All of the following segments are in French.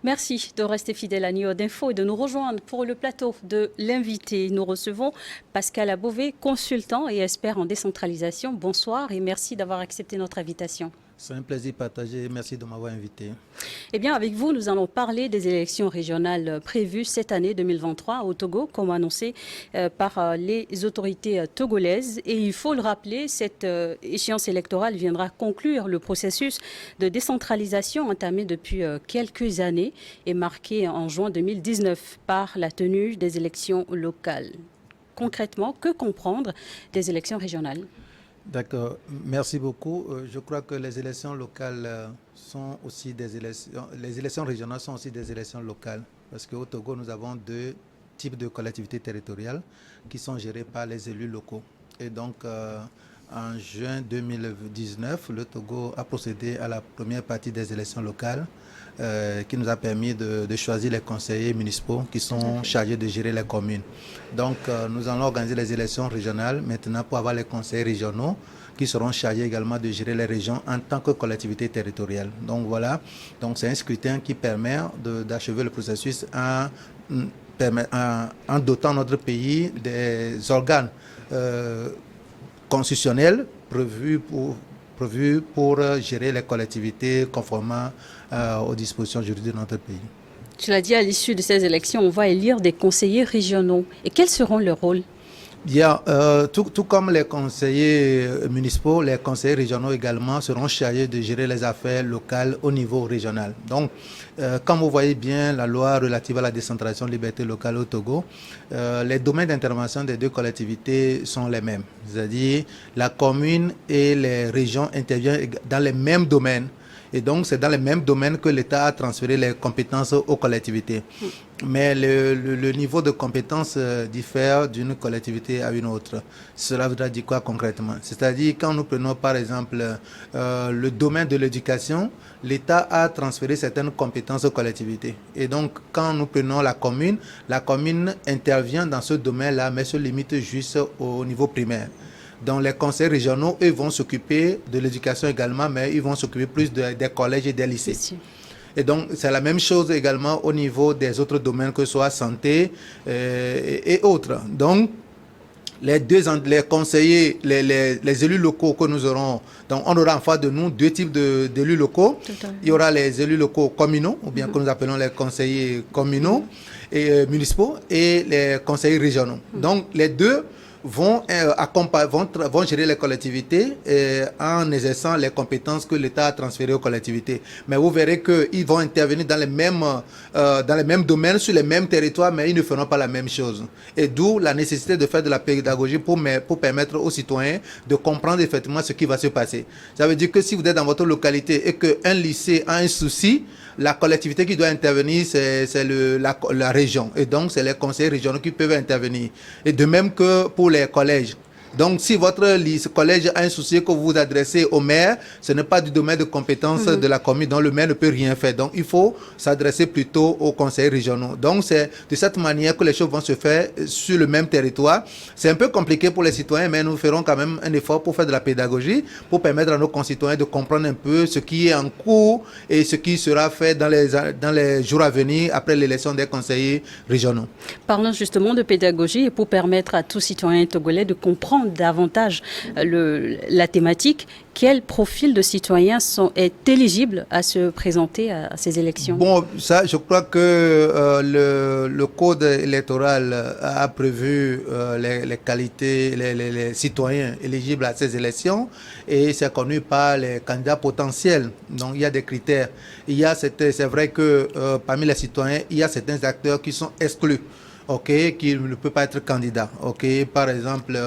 Merci de rester fidèle à Nio d'Info et de nous rejoindre pour le plateau de l'invité. Nous recevons Pascal Abové, consultant et expert en décentralisation. Bonsoir et merci d'avoir accepté notre invitation. C'est un plaisir partagé. Merci de m'avoir invité. Eh bien, avec vous, nous allons parler des élections régionales prévues cette année 2023 au Togo, comme annoncé par les autorités togolaises. Et il faut le rappeler, cette échéance électorale viendra conclure le processus de décentralisation entamé depuis quelques années et marqué en juin 2019 par la tenue des élections locales. Concrètement, que comprendre des élections régionales ? D'accord, merci beaucoup. Je crois que les élections locales sont aussi des élections, les élections régionales sont aussi des élections locales, parce qu'au Togo, nous avons deux types de collectivités territoriales qui sont gérées par les élus locaux. Et donc, en juin 2019, le Togo a procédé à la première partie des élections locales qui nous a permis de choisir les conseillers municipaux qui sont chargés de gérer les communes. Donc, nous allons organiser les élections régionales maintenant pour avoir les conseillers régionaux qui seront chargés également de gérer les régions en tant que collectivité territoriale. Donc voilà, donc c'est un scrutin qui permet d'achever le processus en dotant notre pays des organes constitutionnels prévus pour gérer les collectivités conformément aux dispositions juridiques de notre pays. Tu l'as dit, à l'issue de ces élections, on va élire des conseillers régionaux. Et quels seront leurs rôles ? Tout comme les conseillers municipaux, les conseillers régionaux également seront chargés de gérer les affaires locales au niveau régional. Donc, comme vous voyez bien la loi relative à la décentralisation de liberté locale au Togo, les domaines d'intervention des deux collectivités sont les mêmes. C'est-à-dire la commune et les régions interviennent dans les mêmes domaines. Et donc, c'est dans les mêmes domaines que l'État a transféré les compétences aux collectivités. Mais le niveau de compétence diffère d'une collectivité à une autre. Cela voudra dire quoi concrètement? C'est-à-dire, quand nous prenons par exemple le domaine de l'éducation, l'État a transféré certaines compétences aux collectivités. Et donc, quand nous prenons la commune intervient dans ce domaine-là, mais se limite juste au niveau primaire. Donc les conseils régionaux, eux, vont s'occuper de l'éducation également, mais ils vont s'occuper plus des collèges et des lycées. Et donc c'est la même chose également au niveau des autres domaines, que ce soit santé et autres. Donc les conseillers, les élus locaux que nous aurons, donc on aura en face de nous deux types d'élus locaux. Il y aura les élus locaux communaux, ou bien que nous appelons les conseillers communaux et municipaux, et les conseillers régionaux. Donc les deux vont gérer les collectivités en exerçant les compétences que l'État a transférées aux collectivités. Mais vous verrez qu'ils vont intervenir dans les mêmes domaines, sur les mêmes territoires, mais ils ne feront pas la même chose. Et d'où la nécessité de faire de la pédagogie pour permettre aux citoyens de comprendre effectivement ce qui va se passer. Ça veut dire que si vous êtes dans votre localité et qu'un lycée a un souci, la collectivité qui doit intervenir, c'est la région. Et donc, c'est les conseillers régionaux qui peuvent intervenir. Et de même que pour les collèges. Donc, si votre collège a un souci que vous vous adressez au maire, ce n'est pas du domaine de compétence de la commune, dont le maire ne peut rien faire. Donc, il faut s'adresser plutôt aux conseils régionaux. Donc, c'est de cette manière que les choses vont se faire sur le même territoire. C'est un peu compliqué pour les citoyens, mais nous ferons quand même un effort pour faire de la pédagogie, pour permettre à nos concitoyens de comprendre un peu ce qui est en cours et ce qui sera fait dans les jours à venir après l'élection des conseillers régionaux. Parlons justement de pédagogie et pour permettre à tout citoyen togolais de comprendre davantage la thématique, quel profil de citoyen est éligible à se présenter à ces élections? Bon, ça, je crois que le code électoral a prévu les qualités, les citoyens éligibles à ces élections, et c'est connu par les candidats potentiels. Donc, il y a des critères. C'est vrai que parmi les citoyens, il y a certains acteurs qui sont exclus. Qui ne peut pas être candidat. Par exemple,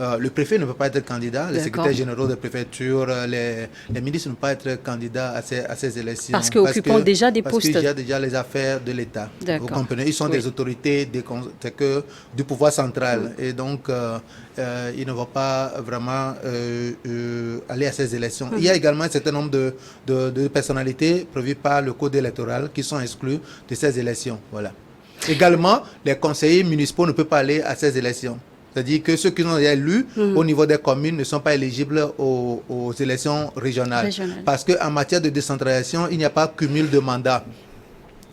le préfet ne peut pas être candidat, les secrétaires généraux de préfecture, les ministres ne peuvent pas être candidats à ces élections. Parce qu'occupant déjà des postes. Parce qu'il y a déjà les affaires de l'État. Vous comprenez? Ils sont des autorités du pouvoir central. Et donc, ils ne vont pas vraiment aller à ces élections. Il y a également un certain nombre de personnalités prévues par le code électoral qui sont exclues de ces élections. Voilà. Également, les conseillers municipaux ne peuvent pas aller à ces élections. C'est-à-dire que ceux qui sont élus au niveau des communes ne sont pas éligibles aux élections régionales. Parce qu'en matière de décentralisation, il n'y a pas cumul de mandats.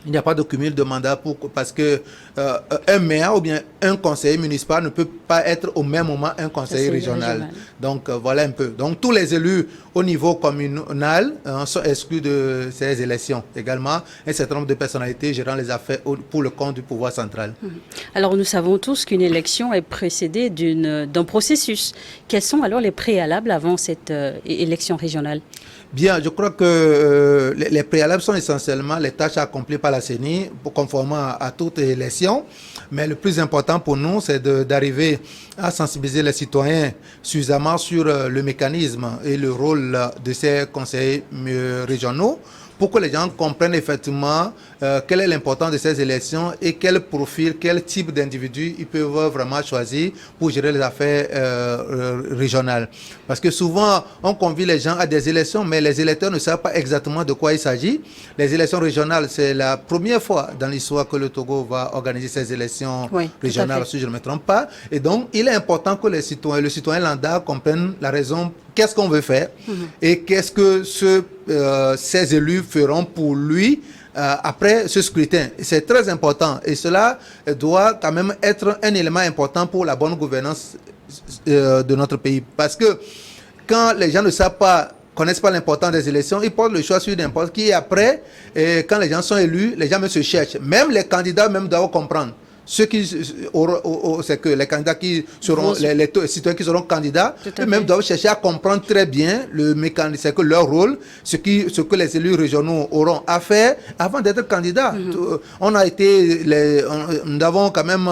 Il n'y a pas de cumul de mandat parce que un maire ou bien un conseiller municipal ne peut pas être au même moment un conseiller régional. Donc voilà un peu. Donc tous les élus au niveau communal sont exclus de ces élections. Également, un certain nombre de personnalités gérant les affaires pour le compte du pouvoir central. Alors nous savons tous qu'une élection est précédée d'un processus. Quels sont alors les préalables avant cette élection régionale? Bien, je crois que les préalables sont essentiellement les tâches accomplies par la CENI, conformément à toute élection. Mais le plus important pour nous, c'est d'arriver à sensibiliser les citoyens suffisamment sur le mécanisme et le rôle de ces conseillers régionaux, pour que les gens comprennent effectivement quelle est l'importance de ces élections et quel profil, quel type d'individus ils peuvent vraiment choisir pour gérer les affaires régionales. Parce que souvent, on convie les gens à des élections, mais les électeurs ne savent pas exactement de quoi il s'agit. Les élections régionales, c'est la première fois dans l'histoire que le Togo va organiser ces élections régionales, si je ne me trompe pas. Et donc, il est important que le citoyen lambda comprenne la raison, qu'est-ce qu'on veut faire et qu'est-ce que ces élus feront pour lui après ce scrutin. C'est très important et cela doit quand même être un élément important pour la bonne gouvernance de notre pays. Parce que quand les gens ne savent pas, connaissent pas l'importance des élections, ils portent le choix sur n'importe qui. Et après, quand les gens sont élus, les gens se cherchent. Même les candidats doivent comprendre. C'est que les candidats qui seront, les citoyens qui seront candidats, eux-mêmes doivent chercher à comprendre très bien le mécanisme, c'est que leur rôle, ce que les élus régionaux auront à faire avant d'être candidats. Nous avons quand même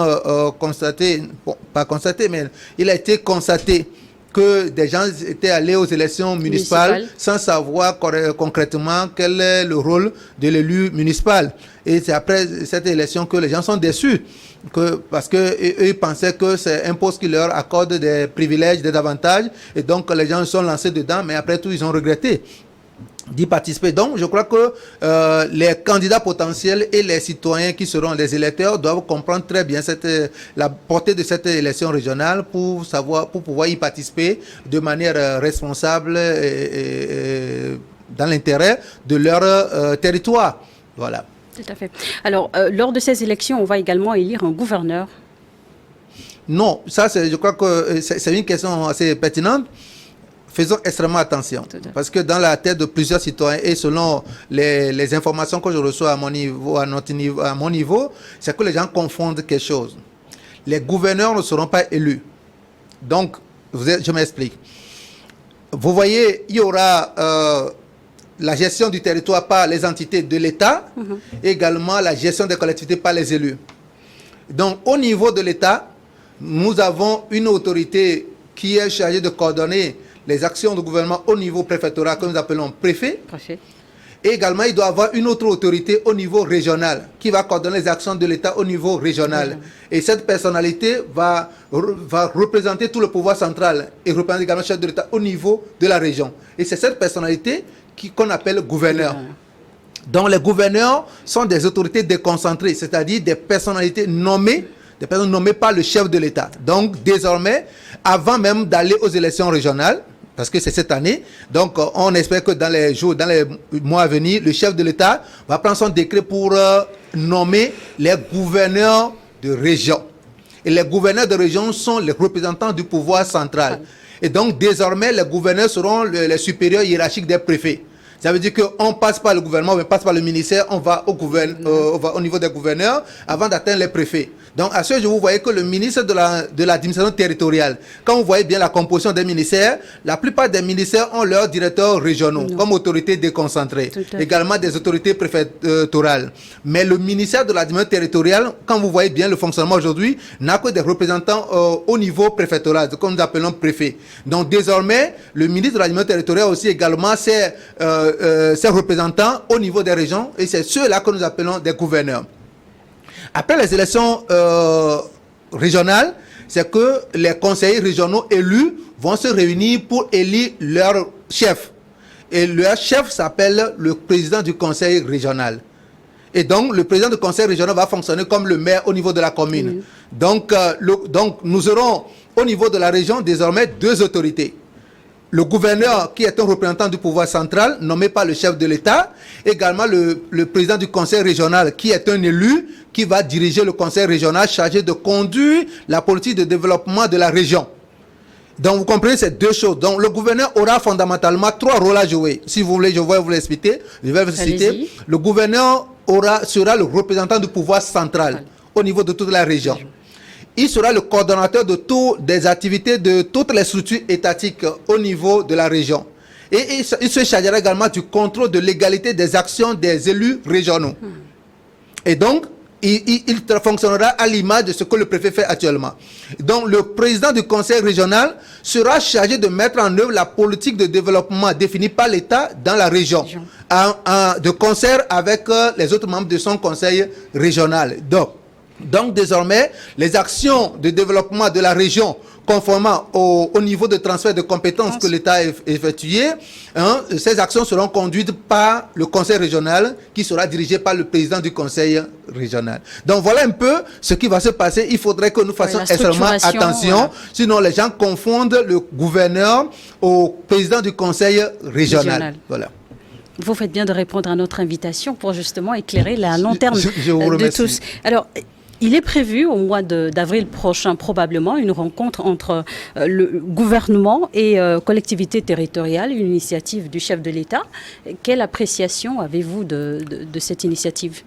constaté, bon, pas constaté, mais il a été constaté que des gens étaient allés aux élections municipales sans savoir concrètement quel est le rôle de l'élu municipal. Et c'est après cette élection que les gens sont déçus. Parce qu'ils pensaient que c'est un poste qui leur accorde des privilèges, des avantages. Et donc les gens sont lancés dedans, mais après tout, ils ont regretté d'y participer. Donc, je crois que les candidats potentiels et les citoyens qui seront les électeurs doivent comprendre très bien la portée de cette élection régionale pour pouvoir y participer de manière responsable et dans l'intérêt de leur territoire. Voilà. Tout à fait. Alors, lors de ces élections, on va également élire un gouverneur. Non, ça, je crois que c'est une question assez pertinente. Faisons extrêmement attention, parce que dans la tête de plusieurs citoyens et selon les informations que je reçois à mon niveau, c'est que les gens confondent quelque chose. Les gouverneurs ne seront pas élus. Donc, je m'explique. Vous voyez, il y aura la gestion du territoire par les entités de l'État, également la gestion des collectivités par les élus. Donc, au niveau de l'État, nous avons une autorité qui est chargée de coordonner les actions du gouvernement au niveau préfectoral que nous appelons préfet. Et également, il doit y avoir une autre autorité au niveau régional qui va coordonner les actions de l'État au niveau régional. Et cette personnalité va représenter tout le pouvoir central et représenter également le chef de l'État au niveau de la région. Et c'est cette personnalité qu'on appelle gouverneur. Donc les gouverneurs sont des autorités déconcentrées, c'est-à-dire des personnalités nommées par le chef de l'État. Donc désormais, avant même d'aller aux élections régionales, parce que c'est cette année, donc on espère que dans les mois à venir, le chef de l'État va prendre son décret pour nommer les gouverneurs de région. Et les gouverneurs de région sont les représentants du pouvoir central. Et donc désormais, les gouverneurs seront les supérieurs hiérarchiques des préfets. Ça veut dire qu'on passe par le gouvernement, on passe par le ministère, on va au niveau des gouverneurs avant d'atteindre les préfets. Donc à ce jour, vous voyez que le ministre de l'administration territoriale, quand vous voyez bien la composition des ministères, la plupart des ministères ont leurs directeurs régionaux comme autorités déconcentrées, également des autorités préfectorales. Mais le ministère de l'administration territoriale, quand vous voyez bien le fonctionnement aujourd'hui, n'a que des représentants au niveau préfectoral, comme nous appelons préfet. Donc désormais, le ministre de l'administration territoriale aussi également ses représentants au niveau des régions, et c'est ceux-là que nous appelons des gouverneurs. Après les élections régionales, c'est que les conseillers régionaux élus vont se réunir pour élire leur chef. Et leur chef s'appelle le président du conseil régional. Et donc, le président du conseil régional va fonctionner comme le maire au niveau de la commune. Donc, nous aurons au niveau de la région désormais deux autorités. le gouverneur qui est un représentant du pouvoir central nommé par le chef de l'État, également le président du conseil régional qui est un élu qui va diriger le conseil régional chargé de conduire la politique de développement de la région. Donc vous comprenez ces deux choses. Donc le gouverneur aura fondamentalement trois rôles à jouer. Si vous voulez, je vais vous l'expliquer. Je vais vous citer. Le gouverneur sera le représentant du pouvoir central au niveau de toute la région. Il sera le coordonnateur de toutes les activités de toutes les structures étatiques au niveau de la région. Et il se chargera également du contrôle de l'égalité des actions des élus régionaux. Et donc, il fonctionnera à l'image de ce que le préfet fait actuellement. Donc, le président du conseil régional sera chargé de mettre en œuvre la politique de développement définie par l'État dans la région, de concert avec les autres membres de son conseil régional. Donc, désormais, les actions de développement de la région, conformément au niveau de transfert de compétences que l'État a effectué, ces actions seront conduites par le conseil régional qui sera dirigé par le président du conseil régional. Donc, voilà un peu ce qui va se passer. Il faudrait que nous fassions extrêmement attention, sinon les gens confondent le gouverneur au président du conseil régional. Voilà. Vous faites bien de répondre à notre invitation pour justement éclairer la lanterne de tous. Alors, il est prévu au mois d'avril prochain probablement une rencontre entre le gouvernement et collectivités territoriales, une initiative du chef de l'État. Quelle appréciation avez-vous de cette initiative ?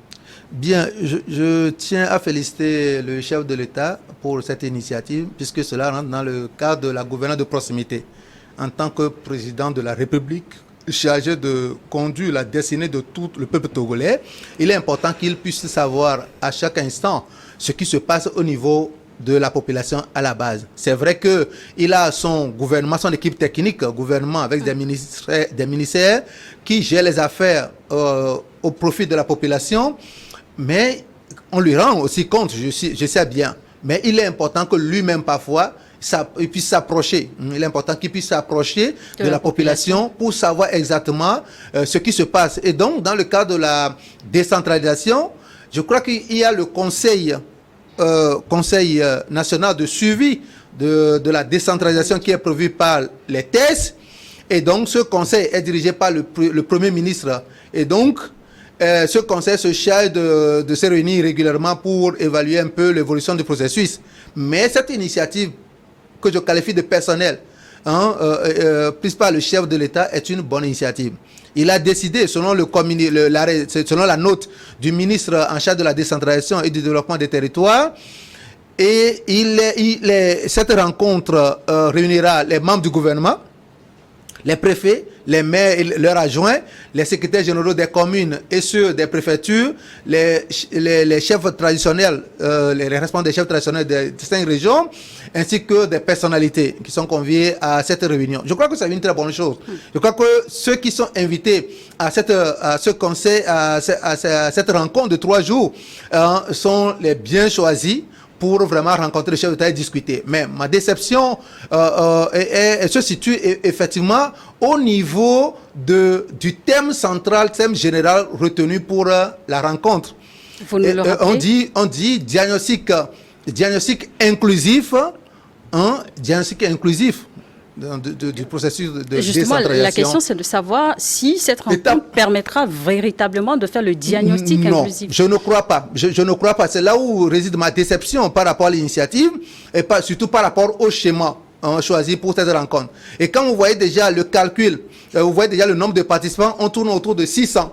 Bien, je tiens à féliciter le chef de l'État pour cette initiative puisque cela rentre dans le cadre de la gouvernance de proximité. En tant que président de la République, chargé de conduire la destinée de tout le peuple togolais, il est important qu'il puisse savoir à chaque instant ce qui se passe au niveau de la population à la base. C'est vrai qu'il a son gouvernement, son équipe technique, gouvernement avec des ministères qui gèrent les affaires au profit de la population, mais on lui rend aussi compte, je sais bien. Mais il est important que lui-même parfois il puisse s'approcher. Il est important qu'il puisse s'approcher de la population pour savoir exactement ce qui se passe. Et donc, dans le cadre de la décentralisation, je crois qu'il y a le Conseil national de suivi de la décentralisation qui est prévu par les TES. Et donc, ce conseil est dirigé par le Premier ministre. Et donc, ce conseil se charge de se réunir régulièrement pour évaluer un peu l'évolution du processus. Mais cette initiative que je qualifie de personnelle, prise par le chef de l'État, est une bonne initiative. Il a décidé, selon la note du ministre en charge de la décentralisation et du développement des territoires, et cette rencontre réunira les membres du gouvernement, les préfets, les maires et leurs adjoints, les secrétaires généraux des communes et ceux des préfectures, les chefs traditionnels, les responsables des chefs traditionnels des 5 régions, ainsi que des personnalités qui sont conviées à cette réunion. Je crois que c'est une très bonne chose. Je crois que ceux qui sont invités à ce conseil, à cette rencontre de 3 jours, sont les bien choisis pour vraiment rencontrer le chef d'État et discuter. Mais ma déception se situe effectivement au niveau du thème central, thème général retenu pour la rencontre. Vous nous le rappelez ? On dit diagnostic inclusif, diagnostic inclusif du processus de décentralisation. La question, c'est de savoir si cette rencontre permettra véritablement de faire le diagnostic inclusif. Non, je ne crois pas. Je ne crois pas. C'est là où réside ma déception par rapport à l'initiative et surtout par rapport au schéma choisi pour cette rencontre. Et quand vous voyez déjà le calcul, vous voyez déjà le nombre de participants, on tourne autour de 600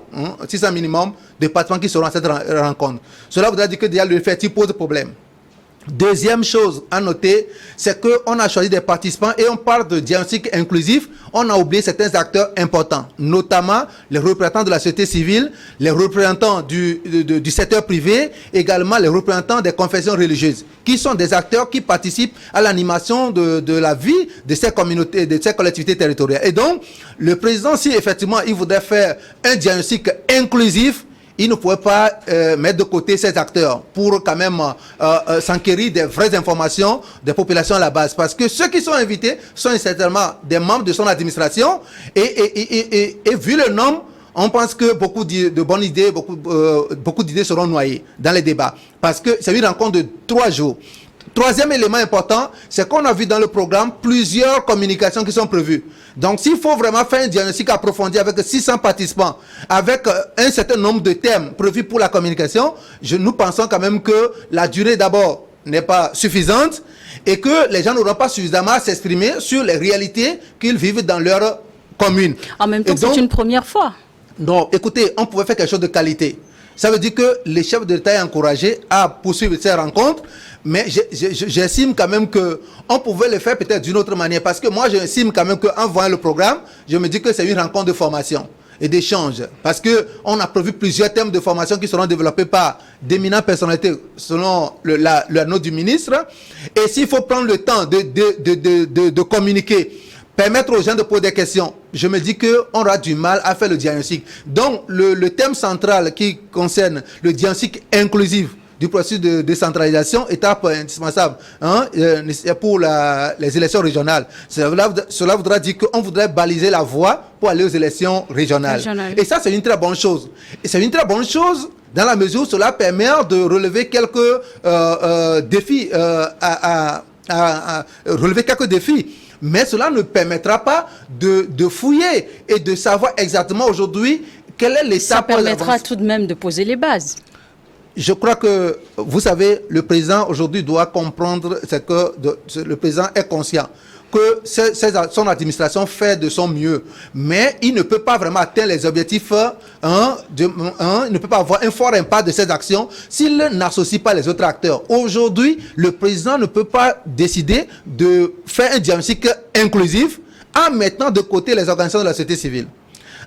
minimum de participants qui seront à cette rencontre. Cela voudrait dire que déjà l'effectif pose problème. Deuxième chose à noter, c'est qu'on a choisi des participants et on parle de diagnostic inclusif. On a oublié certains acteurs importants, notamment les représentants de la société civile, les représentants du secteur privé, également les représentants des confessions religieuses, qui sont des acteurs qui participent à l'animation de la vie de ces communautés, de ces collectivités territoriales. Et donc, le président, si effectivement il voudrait faire un diagnostic inclusif, il ne pouvait pas mettre de côté ces acteurs pour quand même s'enquérir des vraies informations des populations à la base. Parce que ceux qui sont invités sont certainement des membres de son administration et vu le nombre, on pense que beaucoup de bonnes idées, beaucoup d'idées seront noyées dans les débats. Parce que c'est une rencontre de 3 jours. Troisième élément important, c'est qu'on a vu dans le programme plusieurs communications qui sont prévues. Donc, s'il faut vraiment faire un diagnostic approfondi avec 600 participants, avec un certain nombre de thèmes prévus pour la communication, nous pensons quand même que la durée d'abord n'est pas suffisante et que les gens n'auront pas suffisamment à s'exprimer sur les réalités qu'ils vivent dans leur commune. En même temps, c'est une première fois. Non, écoutez, on pouvait faire quelque chose de qualité. Ça veut dire que les chefs de l'État est encouragé à poursuivre ces rencontres, mais j'estime quand même qu'on pouvait le faire peut-être d'une autre manière, parce que moi, j'estime quand même qu'en voyant le programme, je me dis que c'est une rencontre de formation et d'échange, parce qu'on a prévu plusieurs thèmes de formation qui seront développés par d'éminentes personnalités selon la note du ministre, et s'il faut prendre le temps de communiquer, permettre aux gens de poser des questions, je me dis qu'on aura du mal à faire le diagnostic. Donc, le thème central qui concerne le diagnostic inclusif du processus de décentralisation, étape indispensable pour les élections régionales. Cela voudra dire qu'on voudrait baliser la voie pour aller aux élections régionales. Et ça, c'est une très bonne chose. Et c'est une très bonne chose dans la mesure où cela permet de relever quelques défis, relever quelques défis. Mais cela ne permettra pas de fouiller et de savoir exactement aujourd'hui quel est l'état. Ça permettra tout de même de poser les bases. Je crois que, vous savez, le président aujourd'hui doit comprendre que le président est conscient que son administration fait de son mieux, mais il ne peut pas vraiment atteindre les objectifs, il ne peut pas avoir un fort impact de ses actions s'il n'associe pas les autres acteurs. Aujourd'hui, le président ne peut pas décider de faire un diagnostic inclusif en mettant de côté les organisations de la société civile,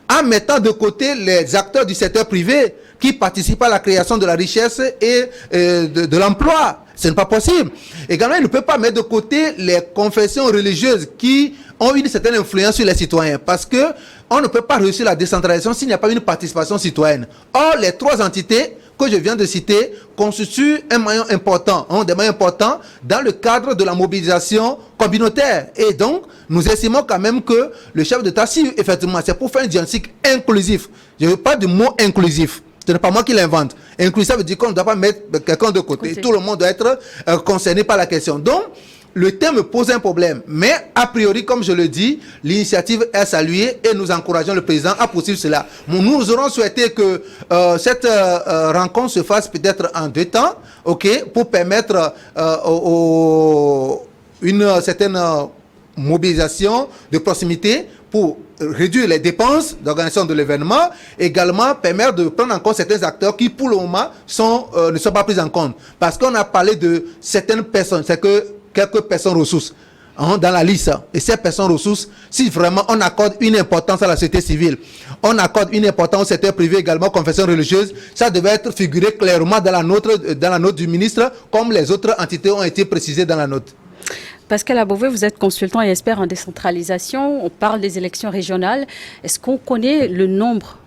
en mettant de côté les acteurs du secteur privé qui participent à la création de la richesse et de l'emploi. Ce n'est pas possible. Également, il ne peut pas mettre de côté les confessions religieuses qui ont une certaine influence sur les citoyens, parce que on ne peut pas réussir la décentralisation s'il n'y a pas une participation citoyenne. Or, les trois entités que je viens de citer constituent un maillon important, des maillons importants dans le cadre de la mobilisation communautaire. Et donc, nous estimons quand même que le chef d'État, si effectivement c'est pour faire un diagnostic inclusif, je ne veux pas du mot inclusif, ce n'est pas moi qui l'invente. Inclusif, ça veut dire qu'on ne doit pas mettre quelqu'un de côté. Tout le monde doit être concerné par la question. Donc, le thème pose un problème. Mais, a priori, comme je le dis, l'initiative est saluée et nous encourageons le président à poursuivre cela. Nous aurons souhaité que cette rencontre se fasse peut-être en 2 temps, pour permettre une certaine mobilisation de proximité pour réduire les dépenses d'organisation de l'événement, également permettre de prendre en compte certains acteurs qui, pour le moment, ne sont pas pris en compte. Parce qu'on a parlé de certaines personnes, c'est que quelques personnes ressources dans la liste. Et ces personnes ressources, si vraiment on accorde une importance à la société civile, on accorde une importance au secteur privé également, confession religieuse, ça devait être figuré clairement dans la note du ministre, comme les autres entités ont été précisées dans la note. Pascal Abové, vous êtes consultant et expert en décentralisation. On parle des élections régionales. Est-ce qu'on connaît le nombre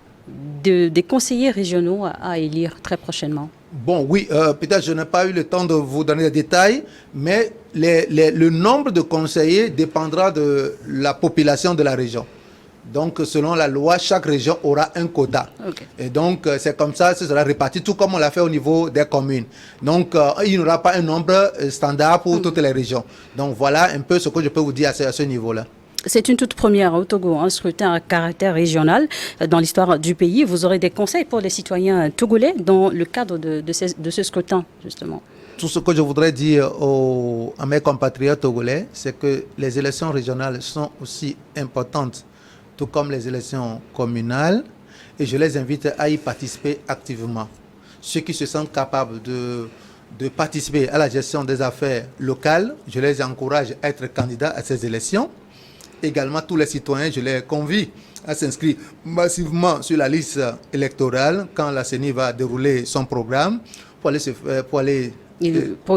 des conseillers régionaux à élire très prochainement? Bon, oui, peut-être je n'ai pas eu le temps de vous donner les détails, mais le nombre de conseillers dépendra de la population de la région. Donc, selon la loi, chaque région aura un quota. Et donc, c'est comme ça, ce sera réparti, tout comme on l'a fait au niveau des communes. Donc, il n'y aura pas un nombre standard pour toutes les régions. Donc, voilà un peu ce que je peux vous dire à ce niveau-là. C'est une toute première au Togo, un scrutin à caractère régional dans l'histoire du pays. Vous aurez des conseils pour les citoyens togolais dans le cadre de ce scrutin, justement? Tout ce que je voudrais dire à mes compatriotes togolais, c'est que les élections régionales sont aussi importantes, tout comme les élections communales, et je les invite à y participer activement. Ceux qui se sentent capables de participer à la gestion des affaires locales, je les encourage à être candidats à ces élections. Également, tous les citoyens, je les convie à s'inscrire massivement sur la liste électorale quand la CENI va dérouler son programme pour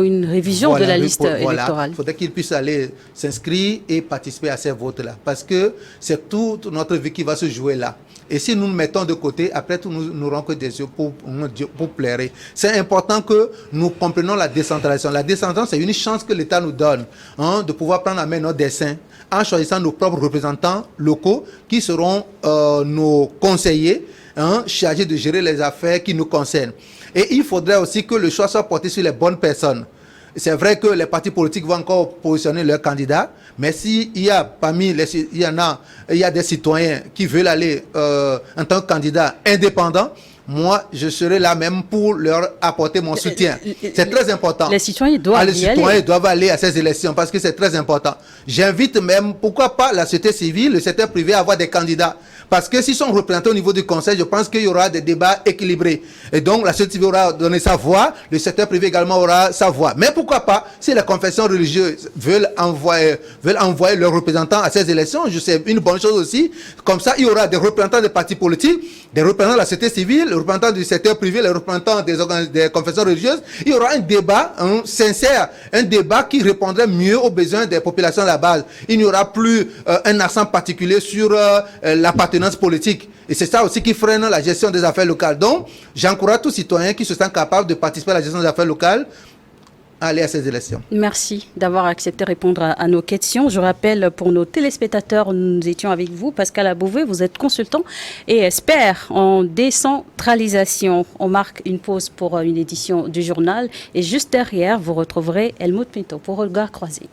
une révision de la liste électorale. Il faudrait qu'ils puissent aller s'inscrire et participer à ces votes-là. Parce que c'est toute notre vie qui va se jouer là. Et si nous nous mettons de côté, après tout, nous n'aurons que des yeux pour pleurer. C'est important que nous comprenions la décentralisation. La décentralisation, c'est une chance que l'État nous donne de pouvoir prendre en main nos destins en choisissant nos propres représentants locaux qui seront nos conseillers chargés de gérer les affaires qui nous concernent. Et il faudrait aussi que le choix soit porté sur les bonnes personnes. C'est vrai que les partis politiques vont encore positionner leurs candidats, mais s'il y a parmi il y a des citoyens qui veulent aller en tant que candidat indépendant, moi, je serai là même pour leur apporter mon soutien. C'est très important. Les citoyens doivent les citoyens doivent aller à ces élections parce que c'est très important. J'invite même, pourquoi pas la société civile, le secteur privé à avoir des candidats. Parce que s'ils sont représentés au niveau du conseil, je pense qu'il y aura des débats équilibrés. Et donc, la société civile aura donné sa voix, le secteur privé également aura sa voix. Mais pourquoi pas, si les confessions religieuses veulent envoyer leurs représentants à ces élections, je sais une bonne chose aussi. Comme ça, il y aura des représentants des partis politiques, des représentants de la société civile, les représentants du secteur privé, les représentants des confessions religieuses. Il y aura un débat sincère, un débat qui répondrait mieux aux besoins des populations à la base. Il n'y aura plus un accent particulier sur l'appartenance politique. Et c'est ça aussi qui freine la gestion des affaires locales. Donc, j'encourage tous citoyens qui se sentent capables de participer à la gestion des affaires locales à aller à ces élections. Merci d'avoir accepté de répondre à nos questions. Je rappelle pour nos téléspectateurs, nous étions avec vous, Pascal Abouvé, vous êtes consultant et expert en décentralisation. On marque une pause pour une édition du journal et juste derrière, vous retrouverez Helmut Pinto pour Regard croisé.